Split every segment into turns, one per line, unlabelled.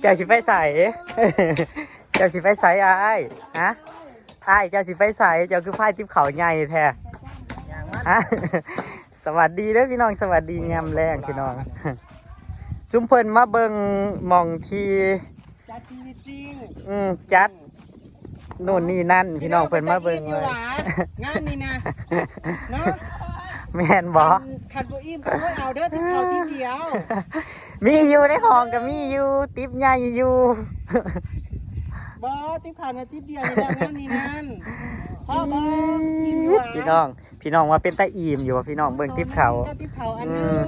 เจ้าสิไปใส่เจ้าสิไปใส่อ้ายฮะอ้ายเจ้าสิไปใส่เจ้าคือพายทิพย์เขาใหญ่แท้ฮะสวัสดีเด้อพี่น้องสวัสดีงามแรงพี่น้องซุมเพิ่นมาเบิ่งหม่องที่จัดโน่นนี่นั่นพี่น้องเพิ่นมาเบิ่งเลย
งานนี่นะเนาะ
แม่นบ่
คันบ่อิ่มก็เอาเด้อที่เขาที่เดียว
มีอยู่ในห้องก็มีอยู่ติ๊บใหญ่อยู่
บ่ติ๊บขาดนะติ๊บเดียวนี่งานนี่นั่นพ่อบ่อิ่มอยู่หว่า
พี่น้องว่าเป็นตาอิ่มอยู่ว่าพี่น้องเบิ่งติ๊บเขา
ติ๊บเขาอันนึง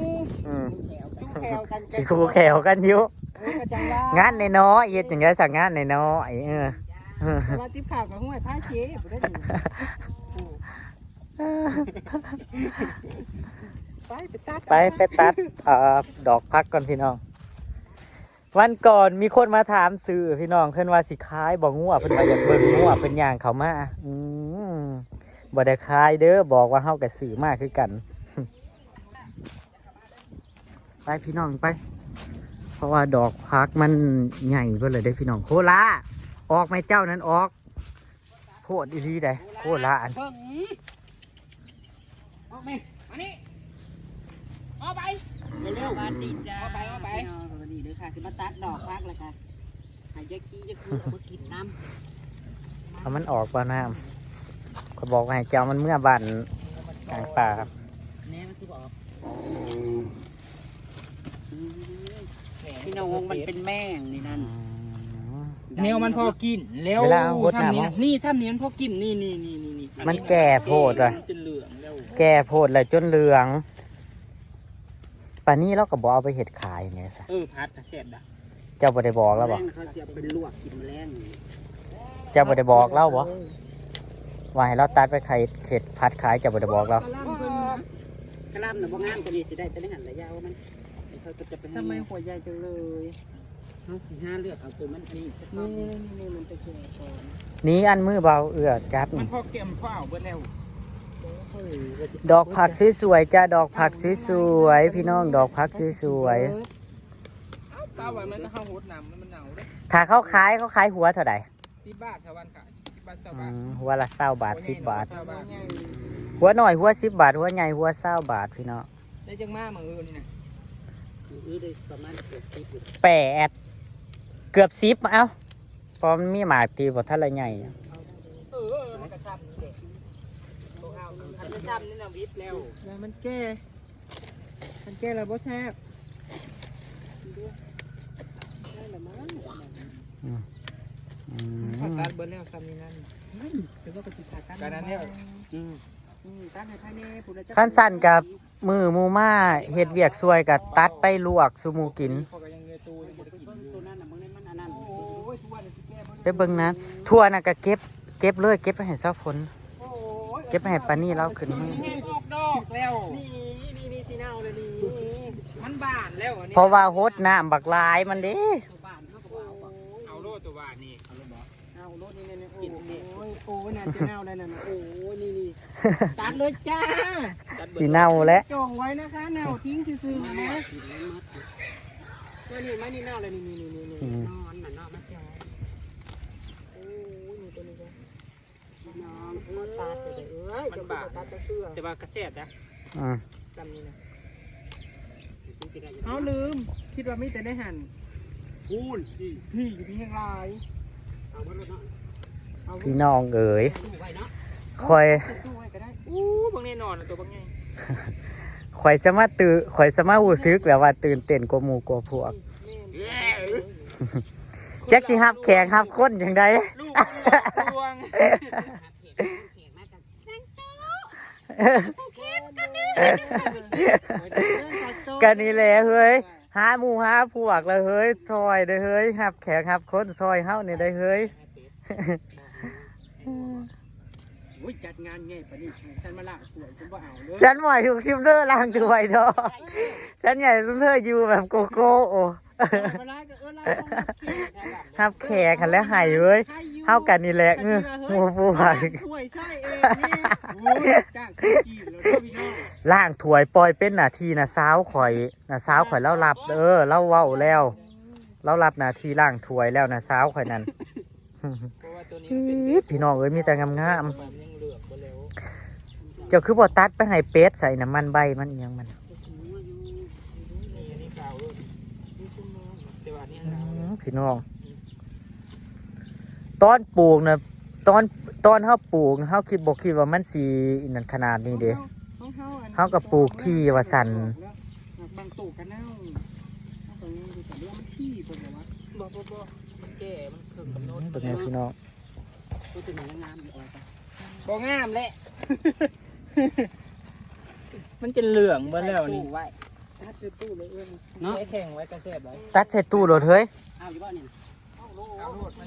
สิคู่แขวกันอยู่งานน้อยๆเฮ็ดจังได๋สักงานน้อย
ว่าติ๊บข่าวกับห้วยผ้าเชฟได้ดู
ไปตัดดอกพักก่อนพี่น้องวันก่อนมีคนมาถามซื้อพี่น้องเพิ่นว่าสิขายบ่งัวเพิ่นว่าอยากเบิ่งงัวเพิ่นย่างเข้ามาบ่ได้ขายเด้อบอกว่าเฮาก็ซื้อมาคือกันไปพี่น้องไปเพราะว่าดอกพักมันใหญ่เบิ่เลยเด้อพี่น้องโคลาออกไหมเจ้านั้นออกโคตรดีได้โคลาอัน
ออกไหมอันนี้ออกไปเร็วๆวันดีจ้าออกไปสวัสดีเลยค่ะสิมาตัดดอกพักเลยค่ะหายาขี้จะคือเอามากินน้ำ
เอามันออกป่ะน้ำเขาบอกว่าให้เจ้ามันเมื่อบันกลางป่าครับ
เนี่ยมันคือบอกพี่น้องมันเป็นแม่งนี่นั่นแนวมันพอกินแล้วท่านนี้นี่ท่านนี้มันพอกินนี่
มันแก่โพดเลยแก่โพดเลยจนเหลืองป่านนี้เราก็บอกเอาไปเห็ดขายอย่างเงี้ยสิ
พัดเสร็จอ่ะ
เจ้าบ่ได้บอกแล้วบ่
เขาจะเป็นลวกกินแรง
เจ้าบ่ได้บอกแล้วบ่ว่าให้เราตัดไปไข่เห็ดพัดขายเจ้าบ่ได้บอกเรา
กระลำหนูบ่งามตัวนี้จะได้จะได้หันระยะว่ามันเขาจะไปทำไมหัวใหญ่จังเลยเขา4-5เลือกเอาตัวมันนี่มันไปเกี่ยว
นี้อันมือเบาจับ
มันพอเก็บพ่อเอาเบิ้ลแล้ว
ดอกผักสวยๆจ้าดอกผักสวยๆพี่น้องดอกผักสวย
ป้าไว้มันก็เข้าหดน้ำมันหนาวเลย
ถ้าเขาขายหัวเท่าไหร่
10 บาทชาวบ้านขาย10 บาท
หัวละ20 บาท10 บาทหัวหน่อยหัว10 บาทหัวใหญ่หัว20 บาทพี่น้อง
ได้จังมากมือนี่นะได้ประมาณเกือบ
10เอ้าพอมันมีหมากตีบทท่าไรใหญ่
มันกระชับนี่เด็กมันกระชับนี่นะวิทย์แล้วมันแก่แล้วบ่แซ่บได้ละมั้งตัดเบิ้ลแล้วซ้ำนี่นั่นเดี๋ยวก็กระจิตตัดกันนั่นแล้วตัดในภายใน
ขั้นสั้นกับมือมูม่าเห็ดเวียกซวยกับตัดไปลวกซูมูกินไปเบิ่งนะทั่วน่ะก็เก็บเลยเก็บไปให้เจ้าผลเก็บไปให้ปานี่เราขึ้นมือ
ออกดอกแล้วนี่สีเน่าเลยนี่มันบานแล้ว
เพราะว่าโฮดน้ำบักลายมันดิ
เอาโลดตัวบานนี่เอาโลดนี่โอ้ยน่าจะเน่าเลยนะโอ้ยนี่ตัดเลยจ้า
สีเน่าแล้ว
จงไว้นะคะเน่าทิ้งซื่อๆนะนี่ไม่นี่เน่าเลยนี่นอนมันนอนมันเจ้าโอ้ยนี่ตัวนี้ก็น้องตาจะได้มันบาดแต่ว่ากระแสดนะจำนี่นะเขาลืมคิดว่าไม่แต่ได้หั่นพูนพี่อยู่ที่ยังไรเอามาแล้วเนาะ
พี่น้องเอ๋ยคอย
บางแน่นอนตัวบางไง
คอยสมาหูซึกแบบว่าตื่นเต้นกว่าหมู่กว่าพวกแจ็คสิฮับแข่งฮับคนอย่างใดกันนี่แหละเฮ้ยหาหมู่หาพวกเลยเฮ้ยซอยเลยเฮ้ยฮับแข่งฮับคนซอยเฮ้านี่ได้เฮ้ย
จัดงานไงปะนี่ฉันมาล้างถ้วยฉันว่าเอาเลย
ฉันหมายถึงชิมเตอร์ล้างถ้วยเนาะฉันใหญ่ชิมเตอร์อยู่แบบโกโก้ฮับแขกกันแล้วหายเว้ย เฮากันนี่แหละหมูปูผัก
ถ้วยใช่เองนี่โอ้ยจ้างจีบแล้วพี่น้อง
ล่างถ้วยปล่อยเป็นหน้าที่น่ะสาวข่อยเล่ารับเล่าเว้าแล้วเล่ารับหน้าที่ล่างถ้วยแล้วน่ะสาวข่อยนั่นพี่น้องเอ้ยมีแต่งามๆเจ้าคือบ่ตัดไปให้เป็ดใส่น้ำมันใบมันอีหยังมันพี่น้องตอนปลูกน่ะตอนเฮาปลูกเฮาคิดว่ามันสินั่นขนาดนี้เด้เฮาก็ปลูกที่ว่าสั่น
บางตู่กันเน่าตรงนี้ดูแต่เรื่องมันขี้เพิ่นว่าบ่มันแก่มันเครื่องกำหนด
เป็นไงพี่น้อง
ตัวตัวนี้งามอยู่บ่งามแหละมันจะเหลืองบ่แล้วนี่ตัดใส่ตู้เลยเนาะแข็งไว้กระแสบไว้
ตัดใส่ตู้รถเฮ้ย
เอาอยู่บ่นี่เอาโลดมัน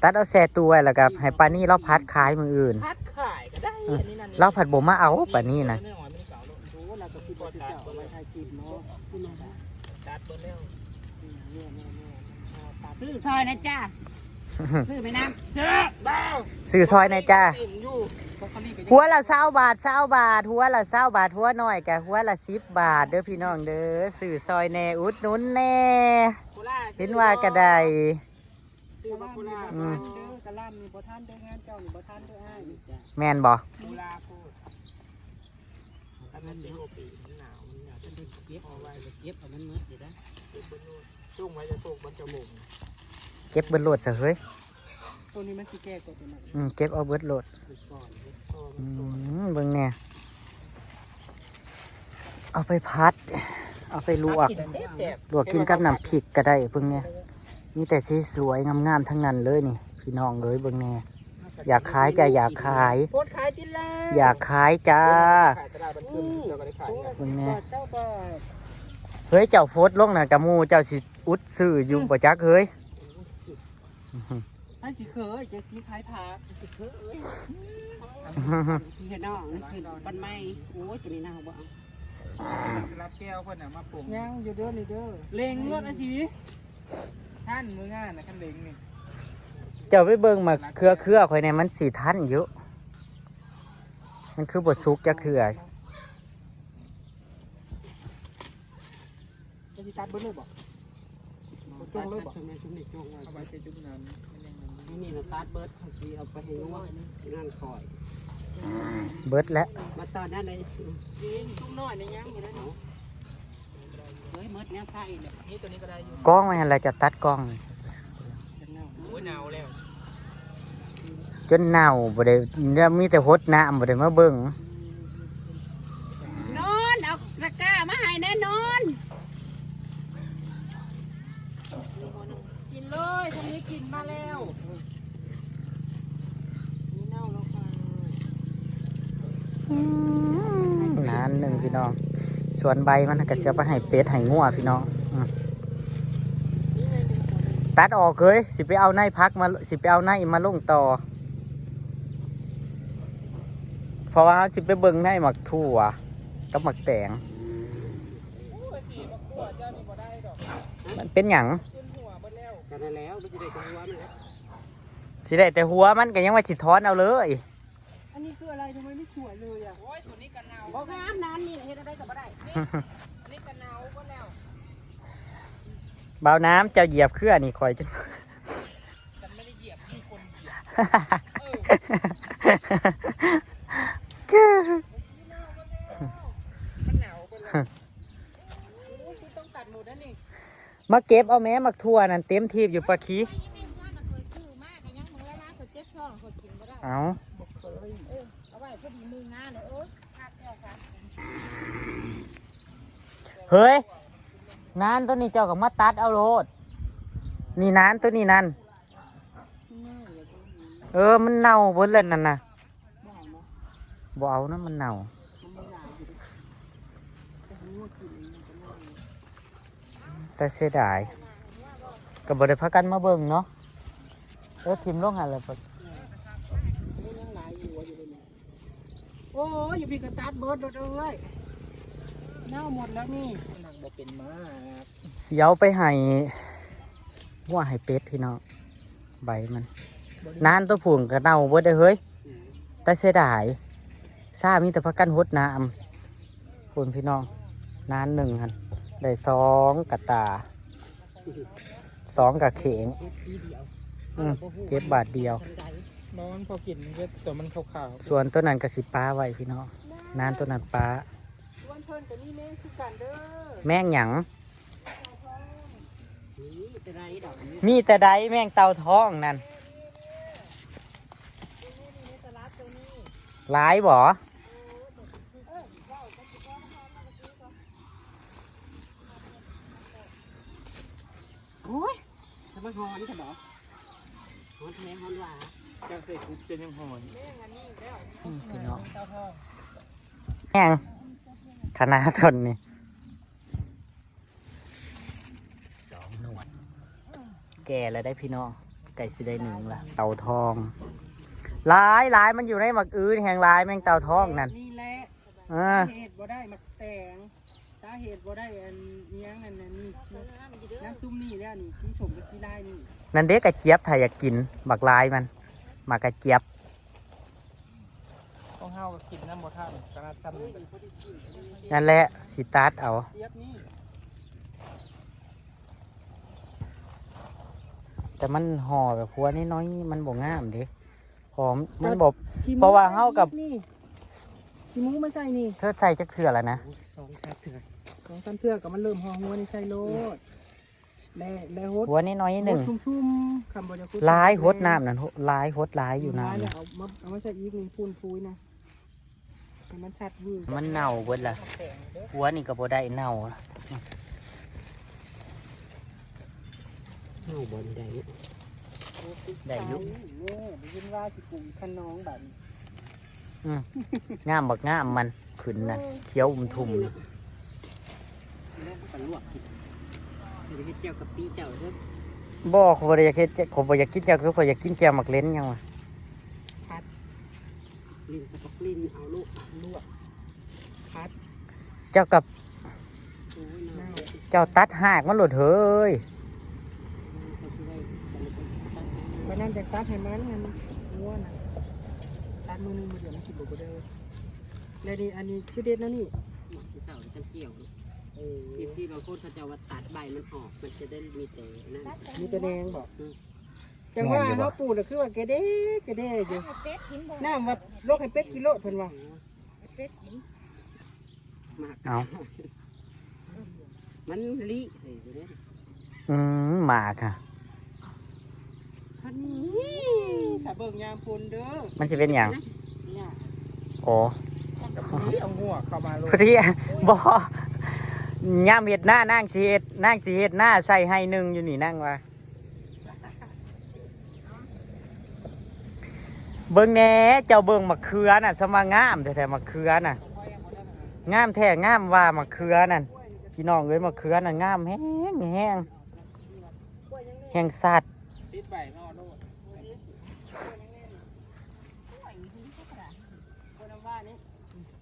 ตัดเอาแช่ตู้ไว้แล้วก็ให้ปานี่เราพัดขายมืออื่น
พัดขายก็ได้อันนี้นั่น
เราผัดบ่มาเอาปานี่นะ
ซื้อซอยนะจ้าซื้อไหมนะ
ซื้อซอยในจ้าหัวละ20 บาทหัวละ20 บาทหัวน้อยกะหัวละ10 บาทเด้อพี่น้องเด้อซื้อซอยแน่อุดหนุนแน่เห็นว่ากระไดแม่นบ่เก็บเบิดโหลดซะเฮ้ย
ตัวนี้มันสิแก่กว่าตัวนั้น
เก็บเอาเบิดโหลดเบิ่งแน่เอาไปพัดเอาไปลวกกินกับน้ำพริกก็ได้เบิ่งแน่มีแต่สวยๆงามๆทั้งนั้นเลยนี่พี่น้องเอ้ยเบิ่งแน่อยากขายจ้ะอยากขาย
โพสขายจินแล้ว
อยากขายจ้าเบิ่งแน่เฮ้ยเจ้าโพสลงน่ะกะมูเจ้าสิอุดซื้ออยู่บ่จักเฮ้ย
อันสิเคยจะสีขายผักสิเคยพี่น้องนี่คือปันไม้โอ้ยตัวนี้น่าบ่รับแก้วเพิ่นน่ะมาปรุงย่างอยู่เด้อนี่เด้อเล็งรถอาชีท่านมืองานนะคันเล็งนี่
เจ้าไปเบิ่งมาเครือข่อยในมัน4 ทันเยอะมันคือบ่สุกจักเทื่อ
จะสิตัดเบิ่เลยบ่จงเลยบ่ชุบนี่จงไว้เอาไว้ใส่จุ่มนั้นนี่นะตัดเบิร์ดเขาสิเอาไปให้งัวงานคอย
เบิร์ดแล้ว
มาตอนนั้นเลยจุ่มน้อยในยังอยู่แล้วเฮ้ยเบิร์ดเนี้ยไผ่เนี่ยนี่ตัวนี้ก็ได้อยู่
กล้องมันอะไรจะตัดกล้อง
โอ้ยหนาวแล้ว
จนเน่าบ่ได้มีแต่หดน้ำบ่ได้มาเบิ่ง
นอนเอาตะกร้ามาให้แน่นอนกินเลยทางนี้กินมาแล้วนี่เน่าแล้วค่ะ
นานหนึ่งพี่น้องส่วนใบมันก็จะไปให้เป็ดให้งัวพี่น้องตัดออกเลยสิไปเอาในพักมาสิไปเอาในมาลงต่อเพราะว่าสิไปเบิ่งในหมักถั่วกับหมักแตงมันเป็นหยังสิได้แต่หัวมันก็ยังว่าสิถอนเอาเลย
อันนี้คืออะไรทำไมไม่สวยเลยอ่ะโอ้ยตัวนี้กันเนาบอกว่าน้ำนี่เห็นอะไรก็บ่ได้อันนี้กันเนาก็แล้ว
เบาน้ำเจ้าเหยียบเครื่องนี่คอยจน
ฉันไม่ได้เหยียบมีคนเหยียบมันหนาวไปเลยคุณต้องตัดหมดนั่นนี่
มาเก็บเอาแม้มักทั่วนั่นเต็มทีบอยู่ปะคีเอาเฮ้ยนานตัวนี้เจ้ากับมาตัดเอาโลดนี่นานตัวนี้นั่นมันเน่าบนเล่นนั่นนะบ่เอานะมันเน่าแต่เสียดายกับบริพักกันมาเบิ่งเนาะทิมลงหันเลยปะ
โอ้ยอยู่พี่กระตัดเบิร์ดเลยเน่าหมดแล้วนี่หนักบ่เป็นมา
เสียวไปให้หัวให้เป็ดพี่น้อง ใบมันนานตัวผุ่งก็เน่าเบิดได้เฮ้ยแต่เสียดายซ่ามีแต่พักกันหดน้ำคุณพี่น้องนานหนึ่งหันได้2กระตา2กระเข่งเก็บบาทเดียว
น้องพอกินก็ตัวมันขาว
ส่วนตัวนั้นก็สิป้าไว้พี่น้องนานตัวนั้นป้า
ๆวันเพิ่นกับนี่แม่คือกันเด้อ
แม่งหยัง
นี่แต่ไรดอกนี้
มีแต่ใดแม่งเต่าท้องนั่นหลายบ่
โอ้ยทำไมฮอนใช่บ่ฮอนแท้ฮอนหวาจังใส่คุกจะยังฮอน
พี่น้องแม่งคณะทนนี่2 หนวดแก่แล้วได้พี่น้องไก่สิได้1ละเต่าทองหลายมันอยู่ในหมักอื้อแห่งหลายแม่งเต่าทองนั่น
นี่แหละ
เอ
สา
อ
เหตุบ่ได้มาแต่งสาเหตุบ่ได้อันเนี้ยงนั่นน่ะนี่น้ำซุ่มนี่แล้วนี่สีสมกับสีลายนี่
นั่นเด็กกระเจี๊ยบถ้าอยากกินบักลายมันมากระเจี๊ยบ
ต้องเฮาก็กินน้ำบ่ท่านขนาดซ้ำนี่
นั่นแหละสิตาร์ทเอา
เทียบนี่
แต่มันห่อแบบหัวนิดน้อยมันบ่งามเด้หอมมันบ่ เพราะว่าเฮากับ
นี่ขี้หมูมาใส่นี่
เธอใส่จักเถื่อแล้วนะ
2-3เถื่อ2-3เถื่อก็มันเริ่มห่อหัวนี่ใส่โลดแล้วฮด
หัวนิดน้อยหนึ่ง
ชุ่มๆคำบ่จะคุด
ลายหดน้ำนั่นลายหดลายอยู่น้ำ
เนี่
น่ะ
ยเอามาใส่อีกนี่ปูนฟูยนะให้มันชัดวื้อ
มันเน่าเบิดละหัวนี่ก็บ่ได้เน่า
เน่าบ่ได้
ได้อยู่
เนี่ยได้ยินว่าสิปลูกขนองแบบนี้
งามบักงามมันขึ้นน่ะเขียวทุ่มๆน่ะ
แล้วก็ลวกกินเดี๋ยวเจียวกับปีเจ้าเด้อ
บ่เขาบ่ได้อยากเฮ็ดเขาบ่อยากกินจักคือเขาอยากกินแจ่วหมักเล่นยังวะ
พัดลิ้นกับลิ้นเอาลูกลวกพัด
เจ้ากับ
โอ้ยน่า
เจ้าตัดหากมันหลุดเฮ้ย
ไปนั่นจากตัดให้มันงัวน่ะตัดมือนึงมือเดียวมันกินบ่ได้แล้วนี่อันนี้คือเด็ดนะนี่หมักเสาฉันเกี่ยวที่บางคนเขาจะว่าตัดใบมันออกมันจะได้มีแต่นั่นมีแต่แดงบอกจังว่าเขาปลูกน่ะคือว่าแกเด้อยู่น้ำว่าโรคให้เป็ดกิโลเพิ่นว่าเป็ดกินมาก
เอา
มันลิเลยอยู่เด้
หมากค่ะ
พันนี้ถ้าเบิ่งยามพุ่นเด้อ
มันสิเป็นหยัง
เนี่ย
โอ้
เอาหัวเข้ามาโล
พอดีบ่ย่ามเฮ็ดหน้านั่งสิเฮ็ดหน้าใส่ให้หนึ่งอยู่นี่นั่งว่าเบิ่งแหน่เจ้าเบิ่งมะเขือน่ะสมางามแท้ๆมะเขือน่ะงามแท้งามว่ามะเขือนั่นพี่น้องเอ้ยมะเขือน่ะงามแห้งสัตว์
ติดใบนอโลดคนน้ำว่านี่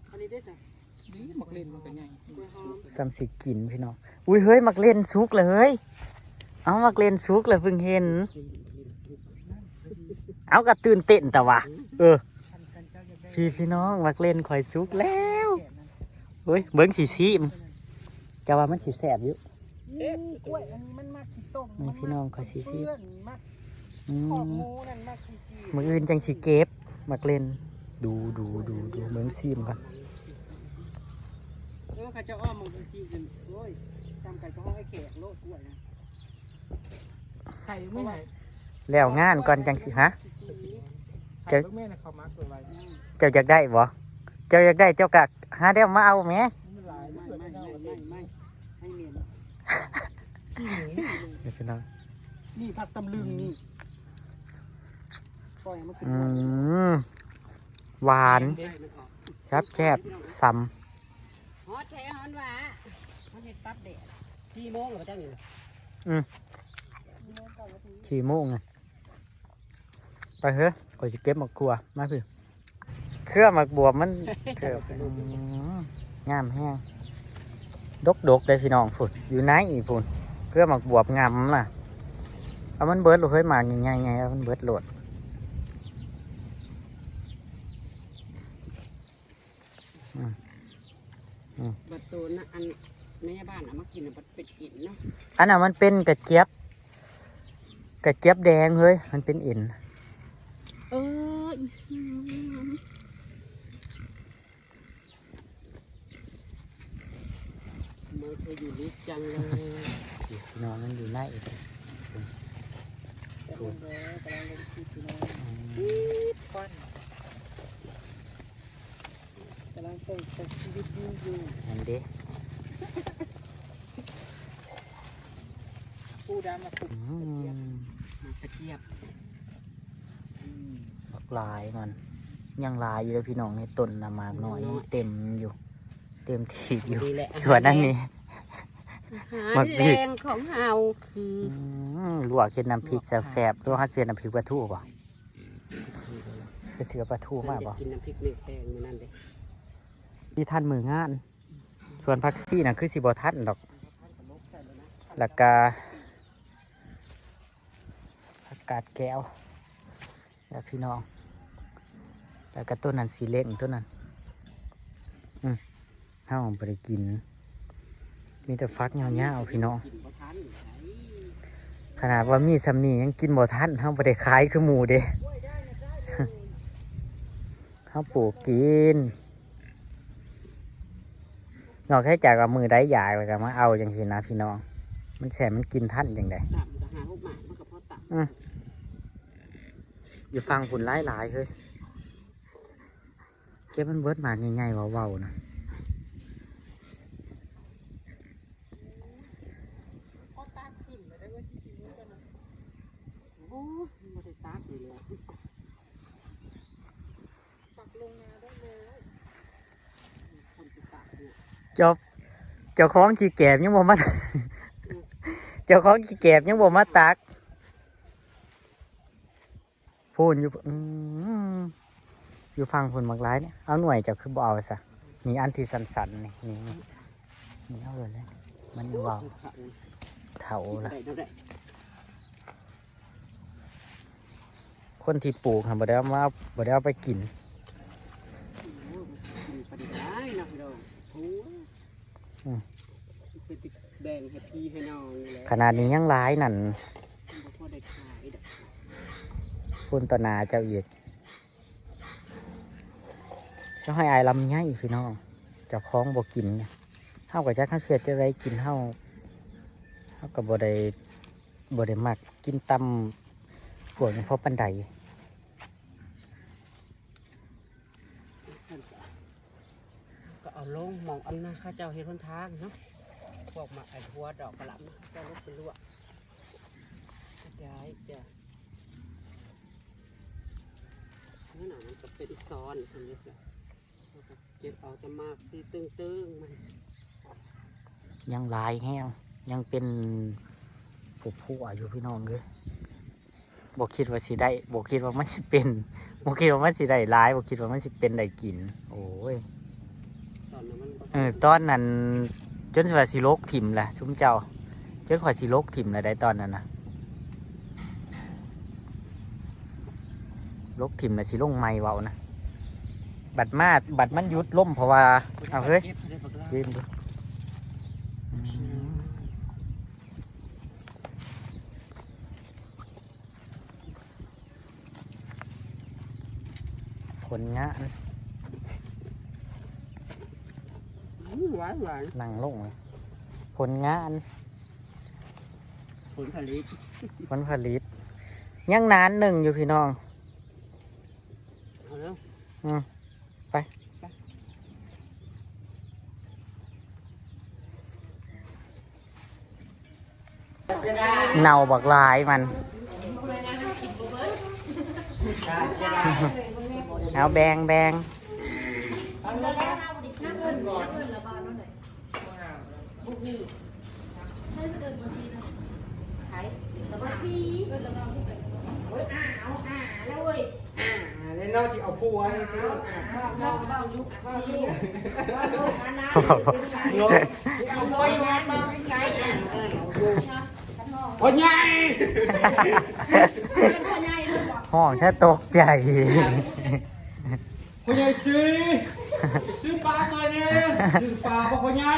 อันนี้ได้สั่งนี่หมักเล่นมันก็ใหญ่
ซ้ำสิกินพี่น้องอุ้ยเฮ้ยมักเล่นซุกเลยเฮ้ยเอามักเล่นซุกเลยเพิ่งเห็นเอากระตื่นเต้นแต่ว่าพี่น้องมักเล่นข่อยซุกแล้วเฮ้ยเบิ้งสีซีมจะว่ามันสีแสบอยู่
กล้วยอันนี้มันมากขี้ต้ม
นี่พี่น้องข่อยสีซีม
มากขอบงูนั่นมากขี้ซี
มืออื่นจังสีเก็บมักเล่นดูเบิ้งซีมก่อน
เขาจะอ้อมมองขี้ซีกันโอ้ยจำไก่ก็ห้องไอ้แขกโลดกล้วยนะไข่ไม่ไหน
แล้วงานก่อนจังสิฮะ
ไข่ลูกแม่น่ะเขามาสวยไว้
เจ้าอยากได้บ่เจ้าอยากได้เจ้ากะหาเดี๋ยวมาเอาแหม
ไม่ให้เมียน
เดี๋ยวพี่น้อง
นี่ผักตำลึงนี่ปล่อยมันขึ้น
หวานแซ่บซ้
ฮอตแท้ฮอนหวาเขาเห็ดปั๊บเด็ด4 โมงหรือจังนี่
ำ4 โมงไงไปเฮ้ยก่อนจะเก็บหมากกลัวมาพี่เครื่องหมากบวบมันเถื่งามแห้งดกเลยพี่น้องฝุ่นอยู่ไหนอีฝุ่นเครื่องหมากบวบงามน่ะ เอามันเบิร์ดโหลดเฮ้ยหมากยังไงไงเอามันเบิร์ดโหลด
บัดตัวนะอันแม่บ้านเอามากินบัดเป็ดกินเนาะ
อันน่ะมันเป็นกระเจี๊ยบแดงเฮ้ยมันเป็นเอ็น
เออมาเธออยู่ลึกจังเลย
พี่น้องมันอยู่ในอีก
ถูกแล้วกำลังลงคิดอยู่นะควันกำลังส่งชีวิตอยู่
อันเด้
ปูดำมาปลุกกระเจี๊ยบ
ลายมันยังลายอยู่เลยพี่น้องในต้นน่ะมากหน่อยเต็มอยู่เต็มที่อยู่ส่วนนั้นนี่
มักแรงของเฮาคือ
ลวกเค็ดน้ำพริกแซ่บๆลวกฮัดเสียน้ำพริกปลาทูป่ะไปเสือปลาทูมากป่ะ
กินน้ำพริกแม่แพงนั่นเด้
ที่ท่านมืองานส่วนพักซี่น่ะคือสิบ่ทันดอกแล้วก็ผักกาดแก้วแล้วพี่น้องแล้วก็ต้นนั้นสีเล็กต้นนั้นห้าวไปกินมีแต่ฟักเงาๆพี่น้องขนาดว่ามีซัมนี่ยังกินบ่ทันห้าวไปได้ขายคือหมูเด้ห้าวปลูกกินนอกจากเอามือได้ใหญ่แล้วก็มาเอาอย่างสินะพี่น้องมันแฉมันกินทันอย่างไรอยู่ฟังผุนหลายๆเฮ้ยเก็บมันเบิดมาง่ายๆเบาๆนะเจ้าของขี้แกบยังบ่มาเจ้าของขี้แกบยังบ่มาตักพูนอยู่ฟังพูนมากร้ายเนี่ยเอาหน่วยจะคือบ่เอาซะมีอันที่สันๆนี่เอาเลยมันเบาเถาละคนที่ปลูกบ่ได้เอาไปกินขนาดนี้ยังร้ายนั่นพูนตนาเจ้าอีกจะให้อายลำไงพี่น้องเจ้าของบ่กินเท่ากับจักข้าวเสียจะได้กินเท่ากับบ่ได้มักกินตำพวกนี้เพราะปันได
ก็เอาลงมองอันนะข้าเจ้าเห็นทางเนาะพวกมาไอ้หัวดอกกระหล่ำนะเจ้าลูกเป็นลวกย้ายจ้ะนี่หน่อยมันจะเป็นซ้อนคนนี้จ้ะเก็บเอาจะมากสิตึงมัน
ยังลายแห้งยังเป็นผู้อยู่พี่น้องเลยบอกคิดว่าสิได้บอกคิดว่ามันสิเป็นบอกคิดว่ามันสิได้ลายบอกคิดว่ามันสิเป็นได้กินโอ้ยตอนนั้นจนว่าสิโลกถิ่มแหละซุ้มเจ้าจนข่อยสิโลกถิ่มแหละได้ตอนนั้นนะโลกถิ่มนะสิลงไม้เบานะบัดมันยุดล่มเพราะว่าเอาเฮ้ยยืนดูผลงาน
หวาน
นั่งลงผลงาน
ผลผลิต
ยังนานหนึ่งอยู่พี่น้องไปเน่าบักลายมันเอาแบง
นอกจากเอาผัวนี่สิเอาผัวยังไงบ้างยังไงโอ้ย
ห้องแค่ตกใจ
พ่อใหญ่ซื้อปลาซอยเนี่ยซื้อปลาพ่อใหญ่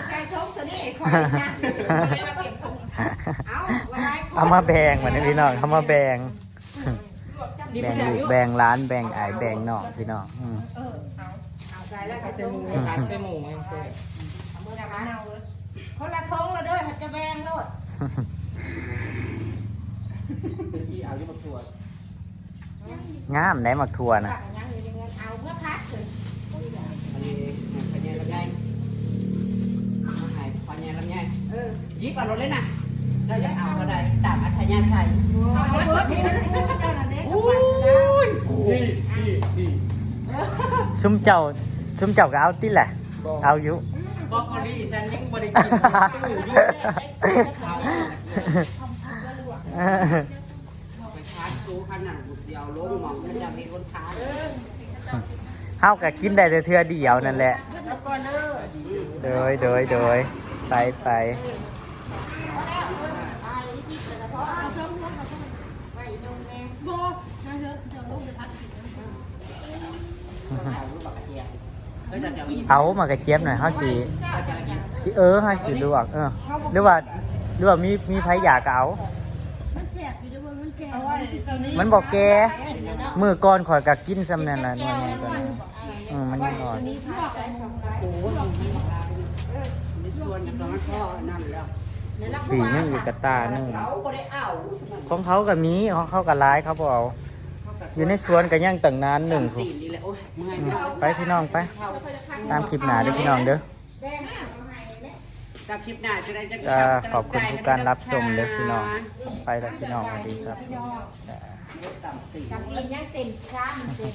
ไก่ทงตัวนี้ไอ้คอยนะ
เอามาแบ่งมาเนี่ยพี่น้องเอามาแบ่งแบ่งลูกแบ่งร้านแบ่งไอ้แบ่งน้องพี่น้อง
เอาใส่แล้วก็ทง
ร้านเส้นหมูมันเส้น
คนละทงละด้วยจะแบงโลด
เป็นที่เอาอยู่มาตรวจ
งามได้หมักถั่วนะ
เอาเมื่อพักเลย
อันนี้พญาลำไยมาให้พญาลำไยยิบเอารถเลยนะเราจะเอาก็ได้ตามอัธยาศัย
เอาเบิร์ดที่นั่นเจ้าหน้าที่กับมัน
ซุ้มเจ้าก็เอาติแหละเอาอยู่
บอกกอรี่ฉันยังบริกินตู้อยู่ไปชาร์จตู้ขนาดบุษเดียวลงมองจะมีคนค้า
เฮาก็กินได้แต่เทื่อเดียวนั่นแหละโดยไปเอามากระเจี๊ยบหน่อยเฮาสิเฮาสิลวกหรือว่ามีไผอยากก็เอามันบอกแกมื้อก่อนข่อยก็กินซ้ำนั่นล่ะหน่วยใหญ่กว่านี้มันยังอ่อน ปีนึงอีกกระตานึงของเขาก็มีของเขาก็ร้ายเขาบอกอยู่ในสวนก็ย่างตั้งนานหนึ่งถูกไปพี่น้องไปตามคลิปหนาเด้อพี่น้องเด้อขอบคุณทุกการรับชมเด้อพี่น้องไปแล้วพี่น้องสวัสดีครับ
กับกินยังเต็มชามเต็ม